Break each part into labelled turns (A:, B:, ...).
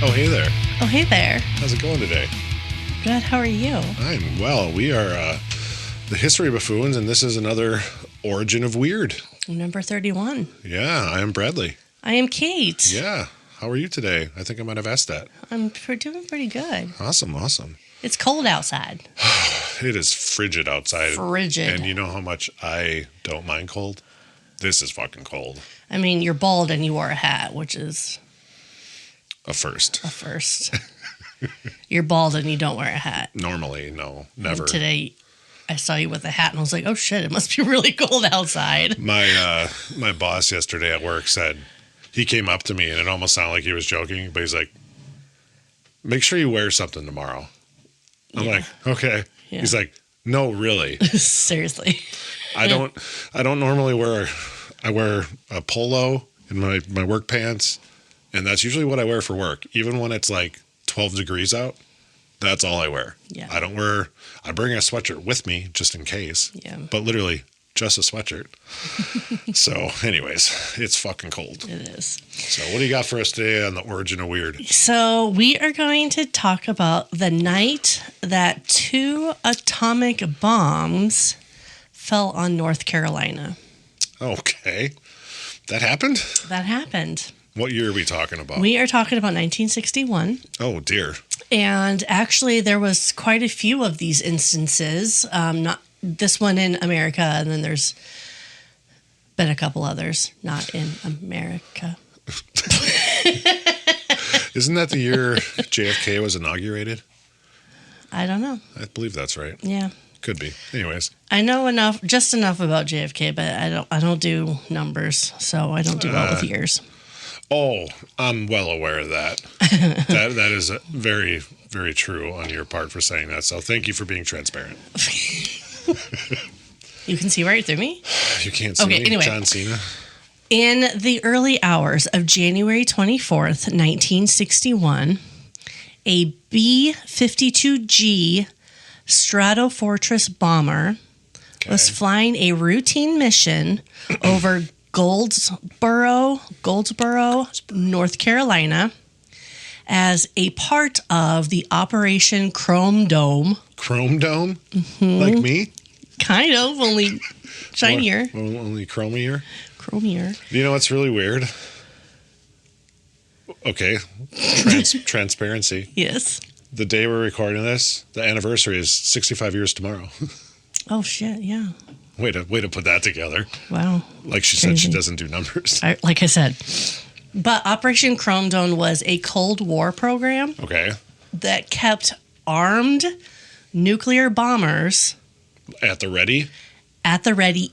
A: Oh, hey there.
B: Oh, hey there.
A: How's it going today?
B: Good. How are you?
A: I'm well. We are the History Buffoons, and this is another Origin of Weird.
B: Number 31.
A: Yeah, I am Bradley.
B: I am Kate.
A: Yeah. How are you today? I think I might have asked that.
B: I'm doing pretty good.
A: Awesome.
B: It's cold outside.
A: It is frigid outside.
B: Frigid.
A: And you know how much I don't mind cold? This is fucking cold.
B: I mean, you're bald and you wore a hat, which is
A: A first.
B: a first. You're bald and you don't wear a hat.
A: Normally, no. Never.
B: And today, I saw you with a hat and I was like, oh shit, it must be really cold outside.
A: My boss yesterday at work said, he came up to me and it almost sounded like he was joking, but he's like, make sure you wear something tomorrow. I'm like, okay.
B: Yeah.
A: He's like, no, really.
B: Seriously.
A: I don't normally I wear a polo and my work pants, and that's usually what I wear for work. Even when it's like 12 degrees out, that's all I wear.
B: Yeah.
A: I bring a sweatshirt with me just in case.
B: Yeah.
A: But literally just a sweatshirt. So anyways, it's fucking cold.
B: It is.
A: So what do you got for us today on the Origin of Weird?
B: So we are going to talk about the night that 2 atomic bombs fell on North Carolina.
A: Okay. That happened?
B: That happened.
A: What year are we talking about?
B: We are talking about 1961.
A: Oh, dear.
B: And actually, there was quite a few of these instances. Not this one in America, and then there's been a couple others not in America.
A: Isn't that the year JFK was inaugurated?
B: I don't know.
A: I believe that's right.
B: Yeah.
A: Could be. Anyways.
B: I know just enough about JFK, but I don't do numbers, so I don't do well with years.
A: Oh, I'm well aware of that. that is very, very true on your part for saying that. So thank you for being transparent.
B: You can see right through me?
A: You can't see me,
B: anyway.
A: John Cena.
B: In the early hours of January 24th, 1961, a B-52G Stratofortress bomber was flying a routine mission over Goldsboro, North Carolina, as a part of the Operation Chrome Dome.
A: Chrome Dome? Mm-hmm. Like me?
B: Kind of, only shinier.
A: Only chromier?
B: Chromier.
A: You know what's really weird? Okay. Transparency.
B: Yes.
A: The day we're recording this, the anniversary is 65 years tomorrow.
B: Oh, shit, yeah.
A: Way to put that together.
B: Wow.
A: Like she said, she doesn't do numbers.
B: Like I said. But Operation Chrome Dome was a Cold War program.
A: Okay.
B: That kept armed nuclear bombers
A: at the ready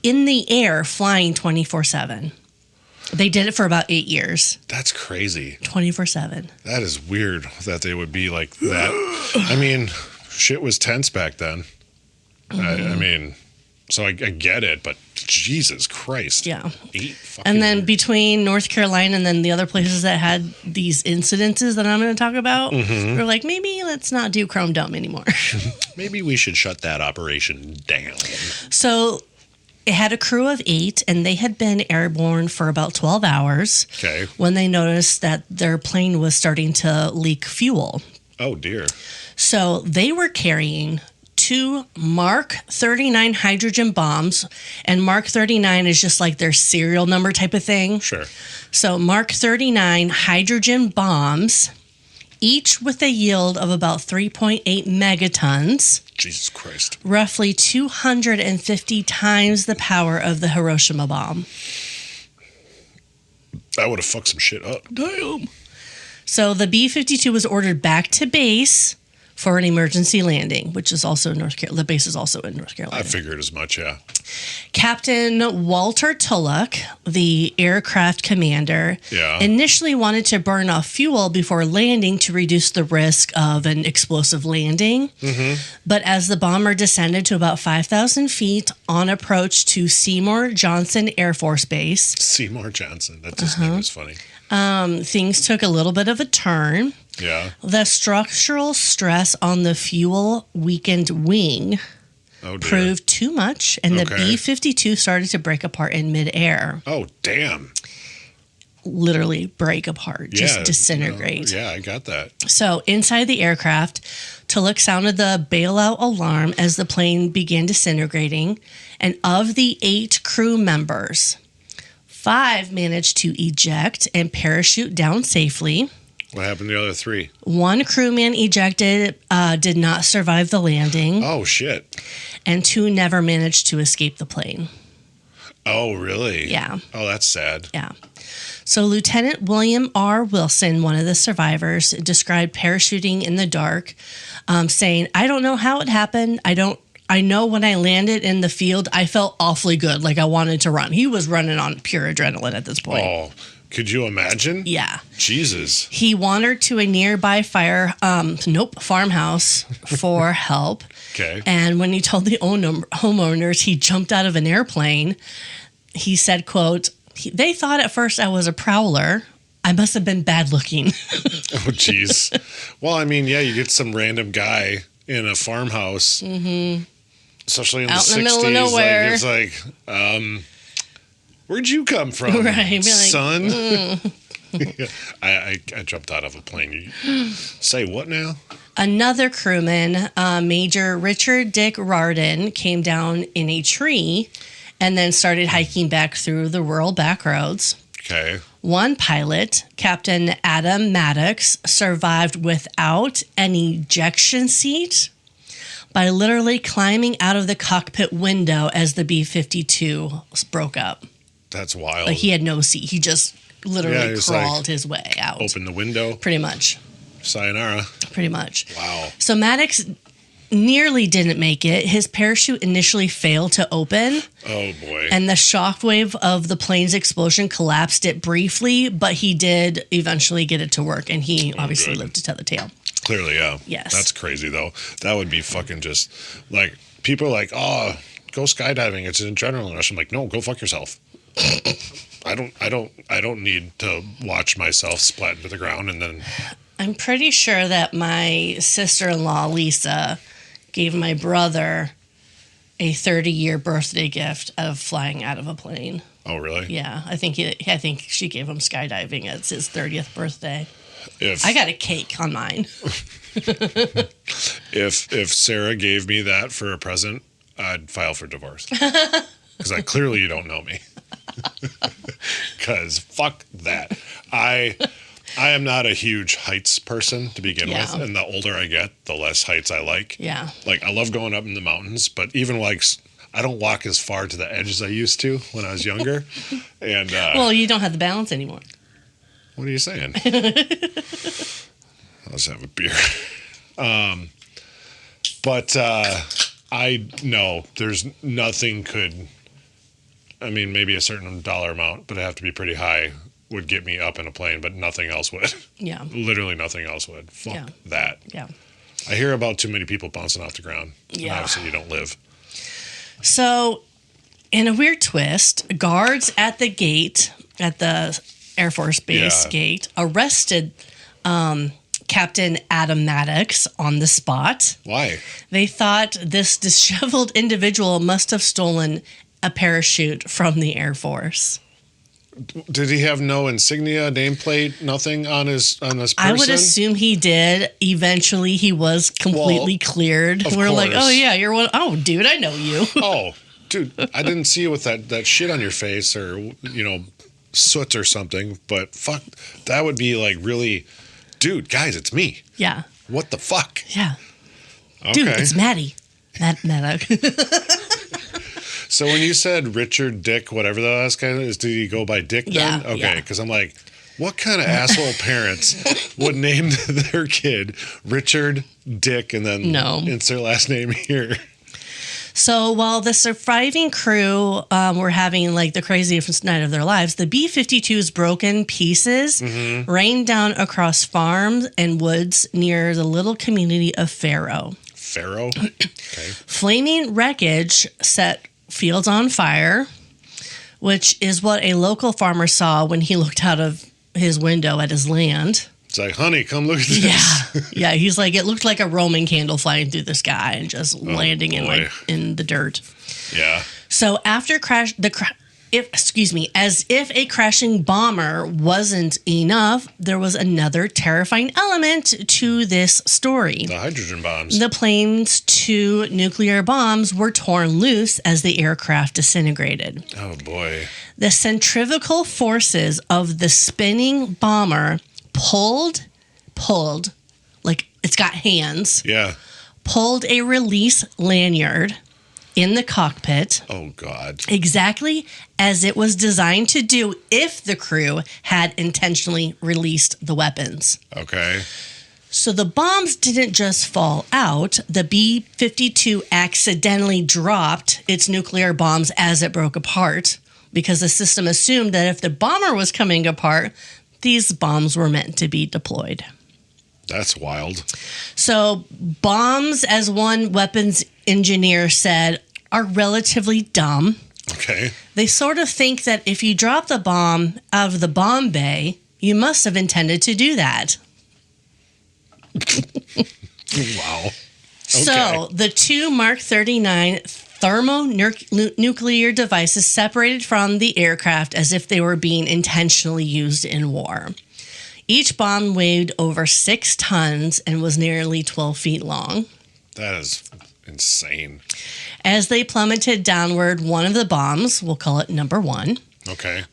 B: in the air, flying 24/7. They did it for about 8 years.
A: That's crazy.
B: 24/7.
A: That is weird that they would be like that. I mean, shit was tense back then. I mean, so I get it, but Jesus Christ.
B: Yeah.
A: 8 fucking
B: And then
A: years.
B: between North Carolina and then the other places that had these incidences that I'm going to talk about, we're like, maybe let's not do Chrome Dome anymore.
A: Maybe we should shut that operation down.
B: So it had a crew of 8, and they had been airborne for about 12 hours.
A: Okay.
B: When they noticed that their plane was starting to leak fuel.
A: Oh, dear.
B: So they were carrying 2 Mark 39 hydrogen bombs, and Mark 39 is just like their serial number type of thing.
A: Sure.
B: So Mark 39 hydrogen bombs, each with a yield of about 3.8 megatons.
A: Jesus Christ.
B: Roughly 250 times the power of the Hiroshima bomb.
A: That would have fucked some shit up.
B: Damn. So the B-52 was ordered back to base for an emergency landing, which is also in North Carolina. The base is also in North Carolina.
A: I figured as much, yeah.
B: Captain Walter Tulloch, the aircraft commander, initially wanted to burn off fuel before landing to reduce the risk of an explosive landing. Mm-hmm. But as the bomber descended to about 5,000 feet on approach to Seymour Johnson Air Force Base.
A: Seymour Johnson. That just name is funny.
B: Things took a little bit of a turn.
A: Yeah.
B: The structural stress on the fuel weakened wing proved too much, and the B-52 started to break apart in midair.
A: Oh, damn.
B: literally break apart, just disintegrate.
A: I got that.
B: So inside the aircraft, Tulloch sounded the bailout alarm as the plane began disintegrating. And of the 8 crew members, 5 managed to eject and parachute down safely.
A: What happened to the other 3?
B: 1 crewman ejected, did not survive the landing.
A: Oh, shit.
B: And 2 never managed to escape the plane.
A: Oh, really?
B: Yeah.
A: Oh, that's sad.
B: Yeah. So Lieutenant William R. Wilson, one of the survivors, described parachuting in the dark, saying, "I don't know how it happened. I know when I landed in the field, I felt awfully good. Like I wanted to run." He was running on pure adrenaline at this point.
A: Oh, could you imagine?
B: Yeah.
A: Jesus.
B: He wandered to a nearby farmhouse for help.
A: Okay.
B: And when he told the homeowners he jumped out of an airplane, he said, quote, "They thought at first I was a prowler. I must have been bad looking."
A: Oh, jeez. Well, I mean, yeah, you get some random guy in a farmhouse, especially in
B: out
A: the 60s.
B: In the middle of nowhere.
A: Like, it's like, where'd you come from,
B: right,
A: son? I jumped out of a plane. You say what now?
B: Another crewman, Major Richard Dick Rardin, came down in a tree and then started hiking back through the rural back roads.
A: Okay.
B: One pilot, Captain Adam Maddox, survived without an ejection seat by literally climbing out of the cockpit window as the B-52 broke up.
A: That's wild.
B: Like he had no seat. He just literally crawled his way out.
A: Open the window.
B: Pretty much.
A: Sayonara.
B: Pretty much.
A: Wow.
B: So Maddox nearly didn't make it. His parachute initially failed to open.
A: Oh, boy.
B: And the shockwave of the plane's explosion collapsed it briefly, but he did eventually get it to work, and he obviously lived to tell the tale.
A: Clearly, yeah.
B: Yes.
A: That's crazy, though. That would be fucking just, like, people are like, oh, go skydiving. It's an adrenaline rush. I'm like, no, go fuck yourself. I don't need to watch myself splat into the ground and then...
B: I'm pretty sure that my sister-in-law, Lisa, gave my brother a 30-year birthday gift of flying out of a plane.
A: Oh, really?
B: Yeah, I think she gave him skydiving. It's his 30th birthday. I got a cake on mine.
A: If Sarah gave me that for a present, I'd file for divorce. Because clearly you don't know me. Because fuck that. I am not a huge heights person to begin with, and the older I get, the less heights I like.
B: Yeah.
A: Like, I love going up in the mountains, but even like, I don't walk as far to the edge as I used to when I was younger. And
B: well, you don't have the balance anymore.
A: What are you saying? Let's have a beer. But I know there's nothing could, I mean, maybe a certain dollar amount, but it'd have to be pretty high, would get me up in a plane, but nothing else would.
B: Yeah.
A: Literally nothing else would. Fuck that.
B: Yeah.
A: I hear about too many people bouncing off the ground. Yeah. And obviously you don't live.
B: So, in a weird twist, guards at the gate, at the Air Force Base gate, arrested Captain Adam Maddox on the spot.
A: Why?
B: They thought this disheveled individual must have stolen a parachute from the Air Force.
A: Did he have no insignia, nameplate, nothing on his person?
B: I would assume he did. Eventually, he was completely cleared. We're like, oh yeah, you're one. Oh, dude, I know you.
A: Oh, dude, I didn't see you with that shit on your face or soot or something. But fuck, that would be like really, dude, guys, it's me.
B: Yeah.
A: What the fuck?
B: Yeah.
A: Okay.
B: Dude, it's Maddie. Maddox.
A: So when you said Richard Dick, whatever the last guy is, did he go by Dick then? Okay, because I'm like, what kind of asshole parents would name their kid Richard Dick and then insert last name here?
B: So while the surviving crew were having like the craziest night of their lives, the B-52's broken pieces rained down across farms and woods near the little community of Faro.
A: Faro? Okay.
B: Flaming wreckage set fields on fire, which is what a local farmer saw when he looked out of his window at his land.
A: It's like, honey, come look at this.
B: Yeah. He's like, it looked like a Roman candle flying through the sky and just landing in the dirt.
A: Yeah.
B: So after as if a crashing bomber wasn't enough, there was another terrifying element to this story.
A: The hydrogen bombs.
B: The plane's 2 nuclear bombs were torn loose as the aircraft disintegrated.
A: Oh, boy.
B: The centrifugal forces of the spinning bomber pulled, like it's got hands.
A: Yeah.
B: Pulled a release lanyard in the cockpit.
A: Oh, God.
B: Exactly as it was designed to do if the crew had intentionally released the weapons.
A: Okay.
B: So the bombs didn't just fall out. The B-52 accidentally dropped its nuclear bombs as it broke apart because the system assumed that if the bomber was coming apart, these bombs were meant to be deployed.
A: That's wild.
B: So bombs, as one weapons engineer said, are relatively dumb.
A: Okay.
B: They sort of think that if you drop the bomb out of the bomb bay, you must have intended to do that.
A: Wow. Okay.
B: So the 2 Mark 39 thermonuclear devices separated from the aircraft as if they were being intentionally used in war. Each bomb weighed over 6 tons and was nearly 12 feet long.
A: That is insane.
B: As they plummeted downward, one of the bombs, we'll call it number 1,
A: Okay.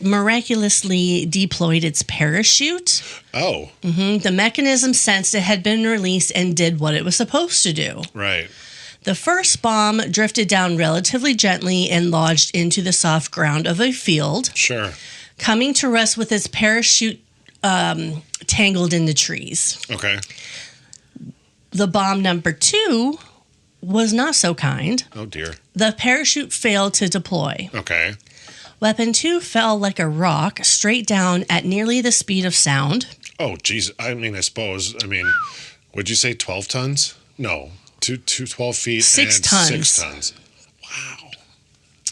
B: miraculously deployed its parachute.
A: Oh.
B: The mechanism sensed it had been released and did what it was supposed to do.
A: Right.
B: The first bomb drifted down relatively gently and lodged into the soft ground of a field.
A: Sure.
B: Coming to rest with its parachute tangled in the trees.
A: Okay.
B: The bomb number 2 was not so kind.
A: Oh, dear.
B: The parachute failed to deploy.
A: Okay.
B: Weapon 2 fell like a rock straight down at nearly the speed of sound.
A: Oh, geez. I mean, I suppose. I mean, would you say 12 tons? No. 12 feet
B: 6
A: and
B: tons.
A: 6 tons. Wow.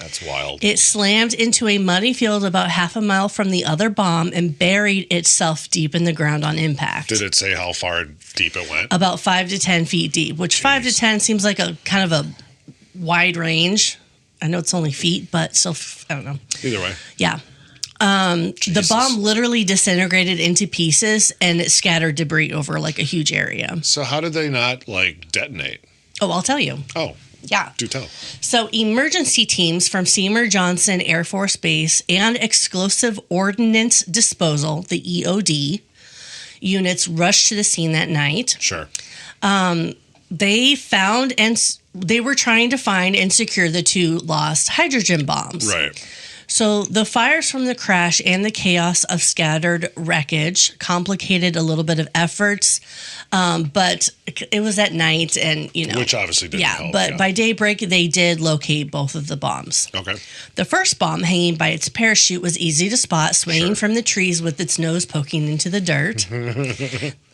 A: That's wild.
B: It slammed into a muddy field about half a mile from the other bomb and buried itself deep in the ground on impact.
A: Did it say how far deep it went?
B: About 5 to 10 feet deep, which 5 to 10 seems like a kind of a wide range. I know it's only feet, but still, I don't know.
A: Either way.
B: Yeah. The bomb literally disintegrated into pieces and it scattered debris over like a huge area.
A: So how did they not like detonate?
B: Oh, I'll tell you.
A: Oh.
B: Yeah.
A: Do tell.
B: So emergency teams from Seymour Johnson Air Force Base and Explosive Ordnance Disposal, the EOD, units rushed to the scene that night.
A: Sure.
B: They were trying to find and secure the 2 lost hydrogen bombs.
A: Right.
B: So the fires from the crash and the chaos of scattered wreckage complicated a little bit of efforts, but it was at night and,
A: Which obviously didn't help.
B: But by daybreak, they did locate both of the bombs.
A: Okay.
B: The first bomb, hanging by its parachute, was easy to spot, swinging from the trees with its nose poking into the dirt.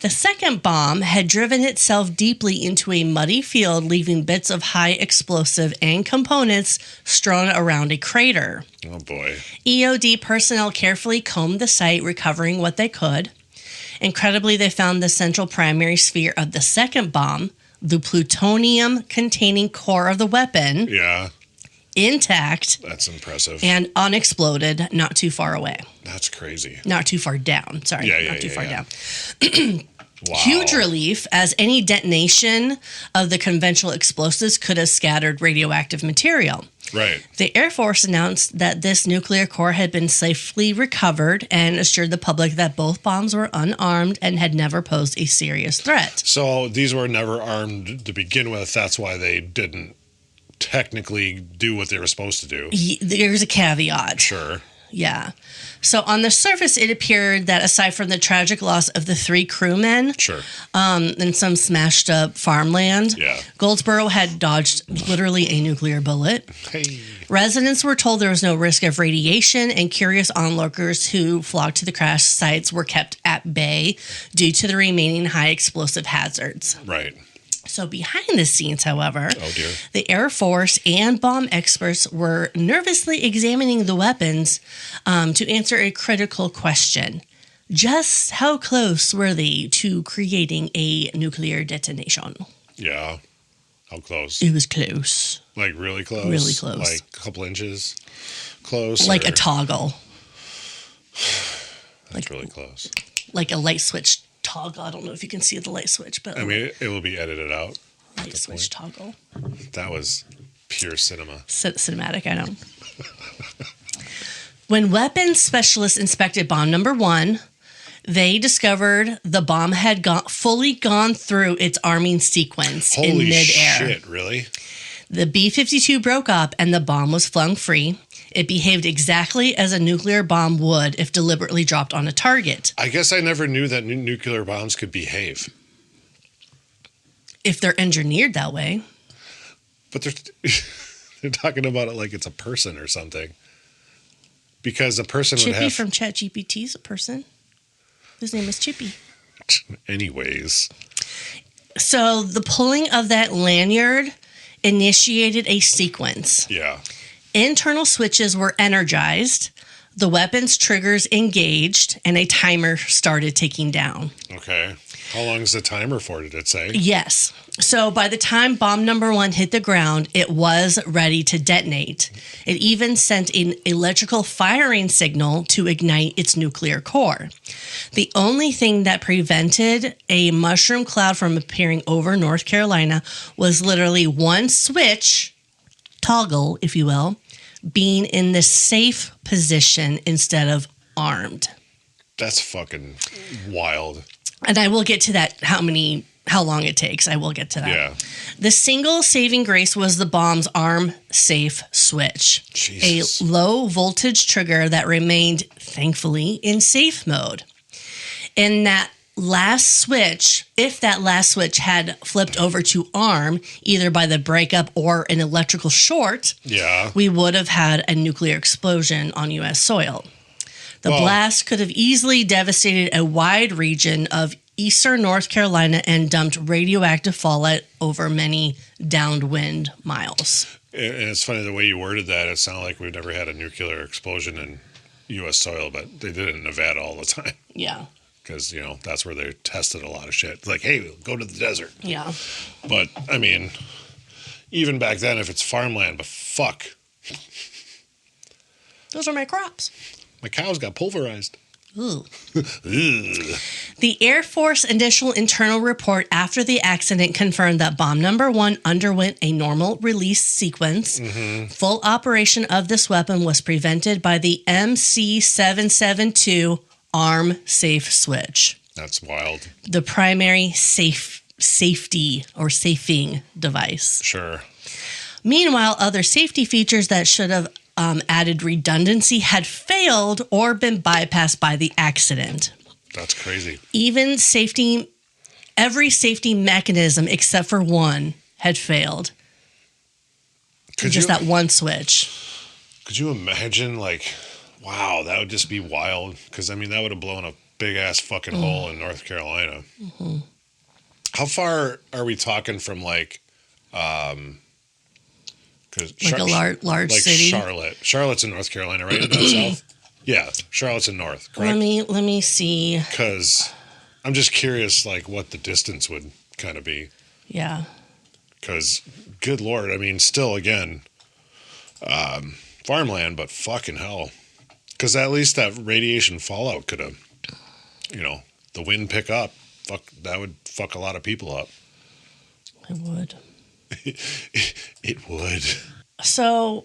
B: The second bomb had driven itself deeply into a muddy field, leaving bits of high explosive and components strewn around a crater.
A: Oh, boy.
B: EOD personnel carefully combed the site, recovering what they could. Incredibly, they found the central primary sphere of the second bomb, the plutonium-containing core of the weapon, intact.
A: That's impressive.
B: And unexploded, not too far away.
A: That's crazy.
B: Not too far down. Sorry, not too far down.
A: Wow.
B: Huge relief, as any detonation of the conventional explosives could have scattered radioactive material.
A: Right.
B: The Air Force announced that this nuclear core had been safely recovered and assured the public that both bombs were unarmed and had never posed a serious threat.
A: So these were never armed to begin with. That's why they didn't technically do what they were supposed to do.
B: There's a caveat.
A: Sure.
B: Yeah. So on the surface, it appeared that aside from the tragic loss of the 3 crewmen and some smashed up farmland, Goldsboro had dodged literally a nuclear bullet.
A: Hey.
B: Residents were told there was no risk of radiation, and curious onlookers who flocked to the crash sites were kept at bay due to the remaining high explosive hazards.
A: Right.
B: So behind the scenes, however, the Air Force and bomb experts were nervously examining the weapons to answer a critical question. Just how close were they to creating a nuclear detonation?
A: Yeah. How close?
B: It was close.
A: Like really close?
B: Really close.
A: Like a couple inches close?
B: Like a toggle.
A: That's really close.
B: Like a light switch toggle. I don't know if you can see the light switch, but
A: I mean, it will be edited out.
B: Light switch toggle.
A: That was pure cinema.
B: Cinematic, I know. When weapons specialists inspected bomb number 1, they discovered the bomb had fully gone through its arming sequence in midair.
A: Holy shit, really?
B: The B-52 broke up and the bomb was flung free. It behaved exactly as a nuclear bomb would if deliberately dropped on a target.
A: I guess I never knew that nuclear bombs could behave.
B: If they're engineered that way.
A: But they're talking about it like it's a person or something. Because a person would have...
B: Chippy from ChatGPT is a person. His name is Chippy.
A: Anyways.
B: So the pulling of that lanyard initiated a sequence.
A: Yeah.
B: Internal switches were energized, the weapon's triggers engaged, and a timer started ticking down.
A: Okay. How long is the timer for, did it say?
B: Yes. So by the time bomb number 1 hit the ground, it was ready to detonate. It even sent an electrical firing signal to ignite its nuclear core. The only thing that prevented a mushroom cloud from appearing over North Carolina was literally one switch, toggle, if you will, being in the safe position instead of armed.
A: That's fucking wild.
B: And I will get to that, how long it takes. I will get to that.
A: Yeah.
B: The single saving grace was the bomb's arm safe switch.
A: Jesus.
B: A low voltage trigger that remained, thankfully, in safe mode. And that last switch, if that last switch had flipped over to arm, either by the breakup or an electrical short, we would have had a nuclear explosion on U.S. soil. The blast could have easily devastated a wide region of eastern North Carolina and dumped radioactive fallout over many downwind miles.
A: And it's funny the way you worded that. It sounded like we've never had a nuclear explosion in U.S. soil, but they did it in Nevada all the time.
B: Yeah.
A: Because, that's where they tested a lot of shit. It's like, hey, we'll go to the desert.
B: Yeah.
A: But, I mean, even back then, if it's farmland, but fuck.
B: Those are my crops.
A: My cows got pulverized.
B: Ooh. The Air Force initial internal report after the accident confirmed that bomb number 1 underwent a normal release sequence. Mm-hmm. Full operation of this weapon was prevented by the MC772 arm safe switch.
A: That's wild.
B: The primary safety or safing device.
A: Sure.
B: Meanwhile, other safety features that should have added redundancy had failed or been bypassed by the accident.
A: That's crazy.
B: Every safety mechanism except for one had failed. That one switch.
A: Could you imagine, wow, that would just be wild. Because, that would have blown a big-ass fucking hole in North Carolina. Mm-hmm. How far are we talking from,
B: a large city?
A: Charlotte's in North Carolina, right? In the south? Yeah, Charlotte's in North, correct?
B: Let me see.
A: Because I'm just curious, what the distance would kind of be.
B: Yeah.
A: Because, good Lord, still, again, farmland, but fucking hell. Because at least that radiation fallout could have, the wind pick up. That would fuck a lot of people up.
B: It would.
A: It would.
B: So,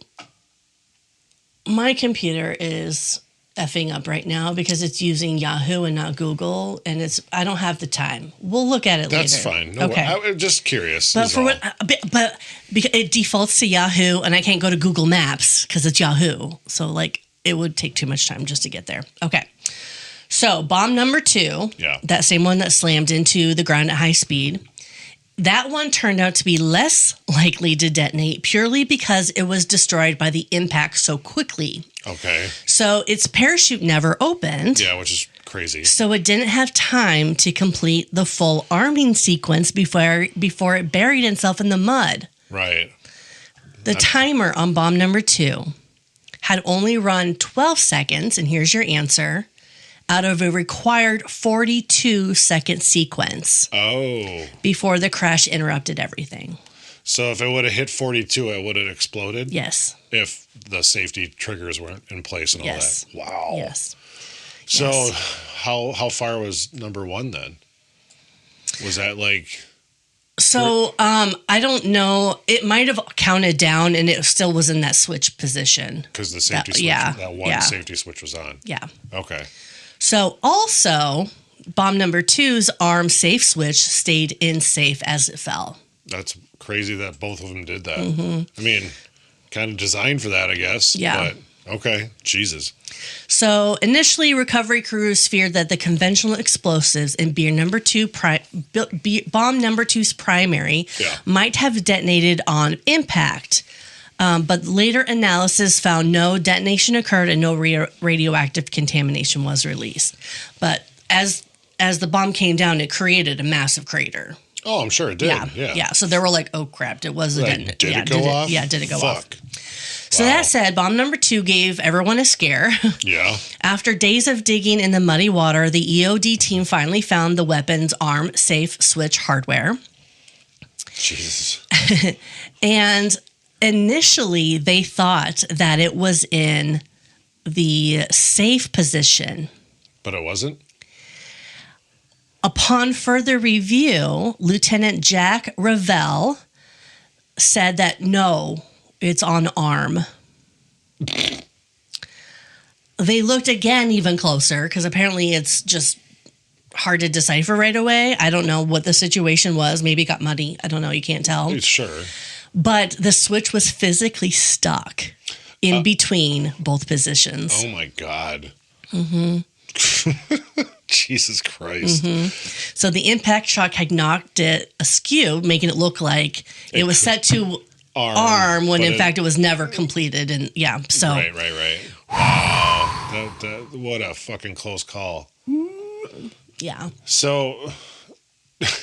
B: my computer is effing up right now because it's using Yahoo and not Google, and I don't have the time. We'll look at it later.
A: That's fine. No, okay. I'm just curious.
B: But because it defaults to Yahoo, and I can't go to Google Maps because it's Yahoo. So, it would take too much time just to get there. Okay. So, bomb number 2, that same one that slammed into the ground at high speed, that one turned out to be less likely to detonate purely because it was destroyed by the impact so quickly.
A: Okay.
B: So its parachute never opened.
A: Yeah, which is crazy.
B: So it didn't have time to complete the full arming sequence before it buried itself in the mud.
A: Right.
B: The timer on bomb number 2 had only run 12 seconds, and here's your answer, out of a required 42-second sequence.
A: Oh.
B: Before the crash interrupted everything.
A: So if it would have hit 42, it would have exploded?
B: Yes.
A: If the safety triggers weren't in place and all that. Wow.
B: Yes.
A: So how far was number 1 then? Was that like...
B: So I don't know. It might have counted down and it still was in that switch position.
A: Because the safety switch, that one safety switch was on.
B: Yeah.
A: Okay.
B: So also, bomb number 2's arm safe switch stayed in safe as it fell.
A: That's crazy that both of them did that. I mean, kind of designed for that, I guess.
B: Yeah.
A: But okay. Jesus.
B: So initially, recovery crews feared that the conventional explosives in bomb number 2's primary might have detonated on impact. But later analysis found no detonation occurred and no radioactive contamination was released. But as the bomb came down, it created a massive crater.
A: Oh, I'm sure it did.
B: Yeah. So they were like, "Oh crap! It was a detonation."
A: Did it go off?
B: Yeah, did it go off?
A: Fuck.
B: So that said, bomb number 2 gave everyone a scare.
A: Yeah.
B: After days of digging in the muddy water, the EOD team finally found the weapon's arm safe switch hardware.
A: Jesus.
B: And initially, they thought that it was in the safe position.
A: But it wasn't?
B: Upon further review, Lieutenant Jack Revell said that no, it's on arm. They looked again even closer because apparently it's just hard to decipher right away. I don't know what the situation was. Maybe it got muddy. I don't know. You can't tell.
A: Sure.
B: But the switch was physically stuck in between both positions.
A: Oh, my God.
B: Mm-hmm.
A: Jesus Christ.
B: Mm-hmm. So the impact shock had knocked it askew, making it look like it was set to arm when in fact it was never completed. And so
A: right. Wow, what a fucking close call.
B: Yeah.
A: So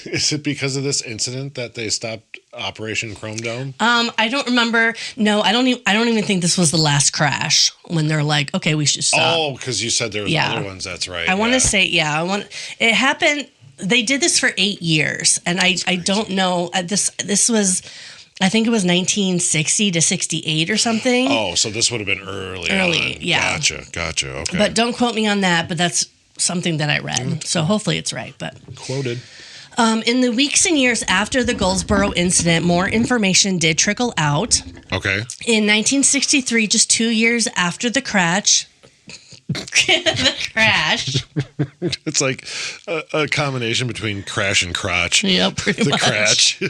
A: is it because of this incident that they stopped Operation Chrome Dome?
B: I don't remember. No, I don't even think this was the last crash when they're like, okay, we should stop.
A: Oh, because you said there was other ones. That's right.
B: I want to say, it happened. They did this for 8 years, and I don't know. This was, I think it was 1960 to 68 or something.
A: Oh, so this would have been early on.
B: Yeah.
A: Gotcha. Okay.
B: But don't quote me on that, but that's something that I read. So hopefully it's right. But
A: quoted.
B: In the weeks and years after the Goldsboro incident, more information did trickle out.
A: Okay.
B: In 1963, just 2 years after the crash,
A: It's like a combination between crash and crotch.
B: Yep, pretty much.
A: Crash.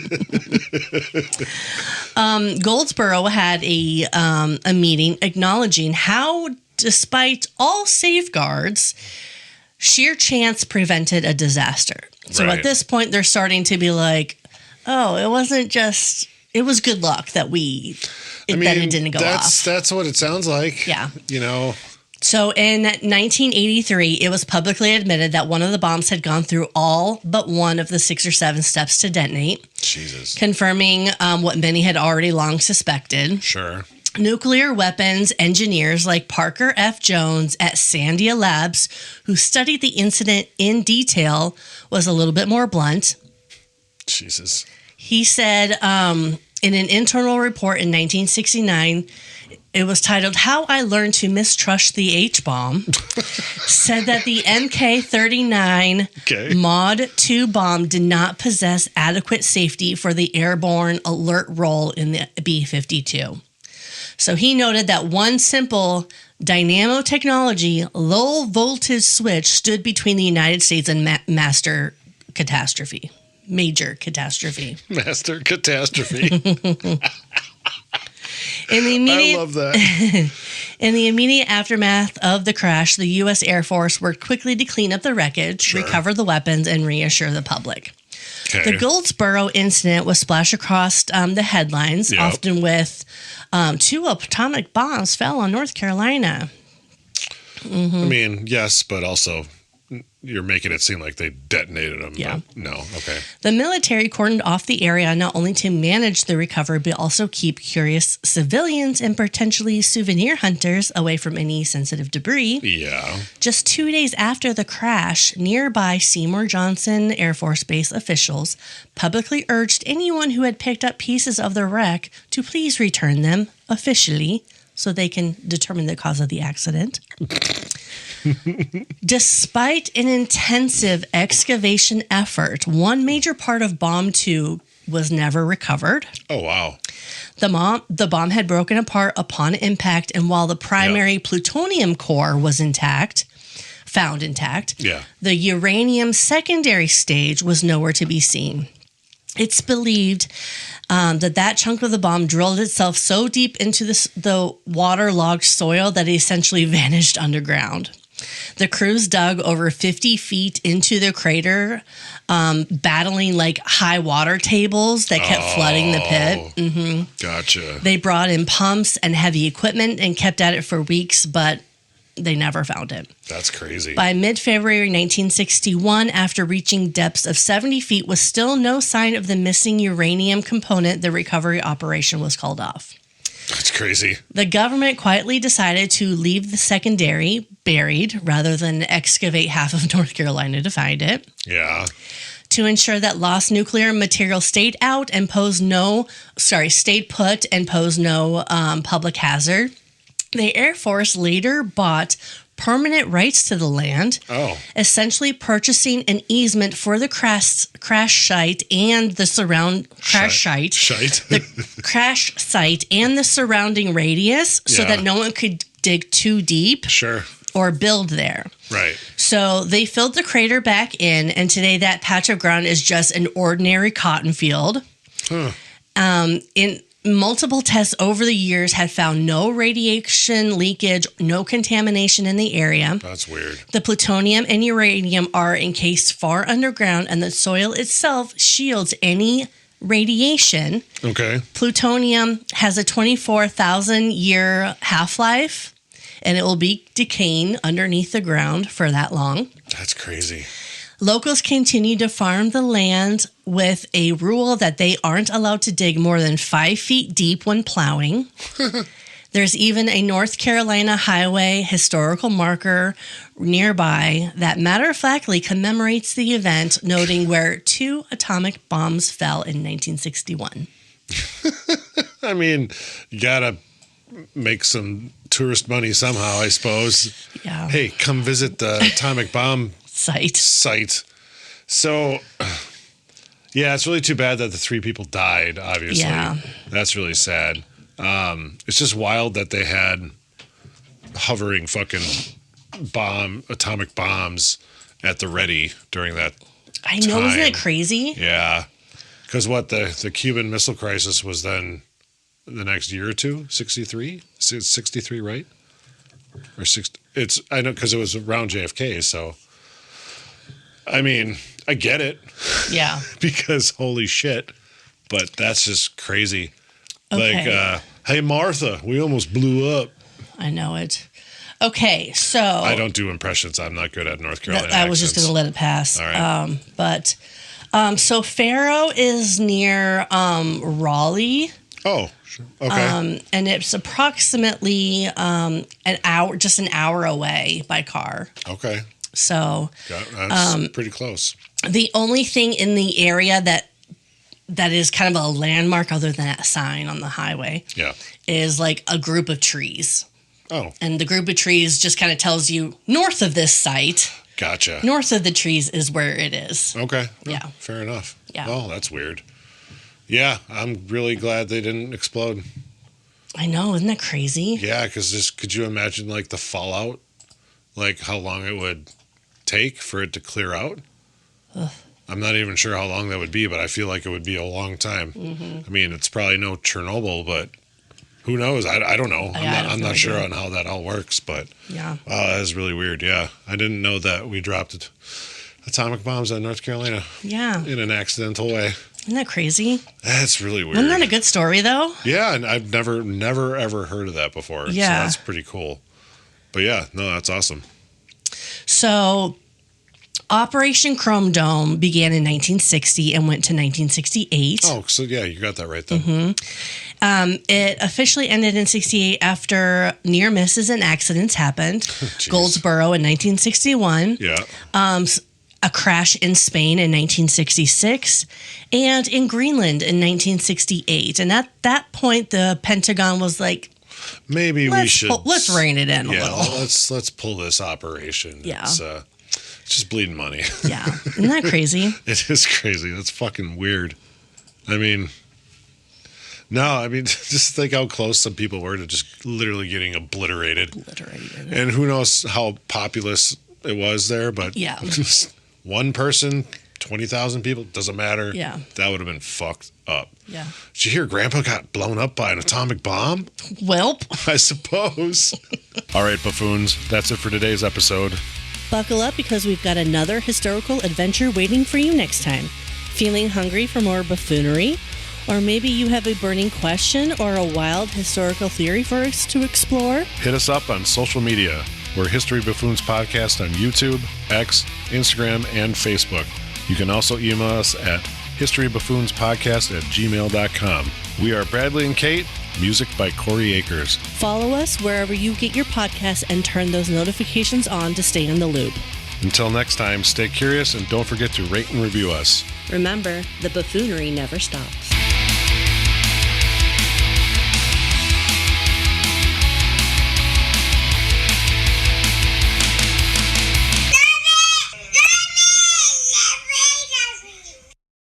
B: Goldsboro had a meeting acknowledging how, despite all safeguards, sheer chance prevented a disaster. So at this point, they're starting to be like, oh, it wasn't just, it was good luck that it didn't go off.
A: That's what it sounds like.
B: Yeah.
A: So
B: in 1983, it was publicly admitted that one of the bombs had gone through all but one of the 6 or 7 steps to detonate.
A: Jesus.
B: Confirming what many had already long suspected.
A: Sure.
B: Nuclear weapons engineers like Parker F. Jones at Sandia Labs, who studied the incident in detail, was a little bit more blunt.
A: Jesus.
B: He said in an internal report in 1969, it was titled "How I Learned to Mistrust the H-Bomb," said that the MK-39 Mod 2 bomb did not possess adequate safety for the airborne alert role in the B-52. So he noted that one simple dynamo technology low voltage switch stood between the United States and major catastrophe.
A: Master catastrophe. I love that.
B: In the immediate aftermath of the crash, the U.S. Air Force worked quickly to clean up the wreckage, recover the weapons, and reassure the public. Okay. The Goldsboro incident was splashed across the headlines, often with 2 atomic bombs fell on North Carolina.
A: Mm-hmm. I mean, yes, but also you're making it seem like they detonated them.
B: Yeah.
A: No. Okay.
B: The military cordoned off the area not only to manage the recovery, but also keep curious civilians and potentially souvenir hunters away from any sensitive debris.
A: Yeah.
B: Just 2 days after the crash, nearby Seymour Johnson Air Force Base officials publicly urged anyone who had picked up pieces of the wreck to please return them officially so they can determine the cause of the accident. Despite an intensive excavation effort, one major part of Bomb 2 was never recovered.
A: Oh, wow.
B: The bomb had broken apart upon impact, and while the primary plutonium core was found intact, the uranium secondary stage was nowhere to be seen. It's believed that chunk of the bomb drilled itself so deep into the waterlogged soil that it essentially vanished underground. The crews dug over 50 feet into the crater, battling like high water tables that kept flooding the pit. Mm-hmm.
A: Gotcha.
B: They brought in pumps and heavy equipment and kept at it for weeks, but they never found it.
A: That's crazy.
B: By mid-February 1961, after reaching depths of 70 feet with still no sign of the missing uranium component, the recovery operation was called off.
A: That's crazy.
B: The government quietly decided to leave the secondary buried rather than excavate half of North Carolina to find it.
A: Yeah.
B: To ensure that lost nuclear material stayed put and posed no public hazard. The Air Force later bought permanent rights to the land, essentially purchasing an easement for the crash site and the crash site and the surrounding radius, so that no one could dig too deep, or build there.
C: Right.
B: So they filled the crater back in, and today that patch of ground is just an ordinary cotton field. In multiple tests over the years had found no radiation leakage, no contamination in the area.
C: That's weird.
B: The plutonium and uranium are encased far underground, and the soil itself shields any radiation.
C: Okay.
B: Plutonium has a 24,000 year half-life, and it will be decaying underneath the ground for that long.
C: That's crazy.
B: Locals continue to farm the land with a rule that they aren't allowed to dig more than 5 feet deep when plowing. There's even a North Carolina highway historical marker nearby that matter-of-factly commemorates the event, noting where 2 atomic bombs fell in 1961.
C: I mean, you gotta make some tourist money somehow, I suppose.
B: Yeah.
C: Hey, come visit the atomic bomb site. So, yeah, it's really too bad that the 3 people died, obviously.
B: Yeah.
C: That's really sad. It's just wild that they had hovering fucking atomic bombs at the ready during that
B: I know,
C: time.
B: isn't it crazy?
C: Yeah. Because the Cuban Missile Crisis was then the next year or two, 63? 63, right? Or 60? I know, because it was around JFK, so... I mean, I get it.
B: Yeah.
C: Because holy shit. But that's just crazy.
B: Okay.
C: Like, hey, Martha, we almost blew up.
B: I know it. Okay, so...
C: I don't do impressions. I'm not good at North Carolina
B: I was just going to let it pass.
C: All right.
B: So Faro is near Raleigh.
C: Oh, sure. Okay.
B: And it's approximately an hour away by car.
C: Okay.
B: So
C: that's pretty close.
B: The only thing in the area that is kind of a landmark other than that sign on the highway is like a group of trees.
C: Oh.
B: And the group of trees just kind of tells you north of this site.
C: Gotcha.
B: North of the trees is where it is.
C: Okay.
B: Yeah.
C: Fair enough.
B: Yeah.
C: Oh, that's weird. Yeah, I'm really glad they didn't explode.
B: I know, isn't that crazy?
C: Yeah, because could you imagine like the fallout? Like how long it would take for it to clear out?
B: Ugh.
C: I'm not even sure how long that would be, but I feel like it would be a long time.
B: Mm-hmm.
C: I mean, it's probably no Chernobyl, but who knows? I don't know. I'm not sure on how that all works, but
B: yeah.
C: Wow, that is really weird. Yeah, I didn't know that we dropped atomic bombs on North Carolina.
B: Yeah.
C: In an accidental way.
B: Isn't that crazy?
C: That's really weird.
B: Isn't that a good story, though?
C: Yeah, and I've never, ever heard of that before.
B: Yeah.
C: So that's pretty cool. But yeah, no, that's awesome.
B: So Operation Chrome Dome began in 1960 and went to 1968.
C: Oh, so yeah, you got that right then.
B: It officially ended in 68 after near misses and accidents happened. Goldsboro in 1961.
C: Yeah.
B: A crash in Spain in 1966, and in Greenland in 1968. And at that point, the Pentagon was like,
C: maybe we should
B: let's rein it in a little.
C: Let's pull this operation.
B: Yeah.
C: It's just bleeding money.
B: Yeah. Isn't that crazy?
C: It is crazy. That's fucking weird. I mean, just think how close some people were to just literally getting obliterated. And who knows how populous it was there, but
B: yeah.
C: One person, 20,000 people, doesn't matter.
B: Yeah.
C: That would have been fucked up.
B: Yeah.
C: Did you hear Grandpa got blown up by an atomic bomb?
B: Welp.
C: I suppose. All right, buffoons, that's it for today's episode.
B: Buckle up because we've got another historical adventure waiting for you next time. Feeling hungry for more buffoonery? Or maybe you have a burning question or a wild historical theory for us to explore?
C: Hit us up on social media. We're History Buffoons Podcast on YouTube, X, Instagram, and Facebook. You can also email us at historybuffoonspodcast@gmail.com. We are Bradley and Kate, music by Corey Akers.
B: Follow us wherever you get your podcasts and turn those notifications on to stay in the loop.
C: Until next time, stay curious and don't forget to rate and review us.
B: Remember, the buffoonery never stops.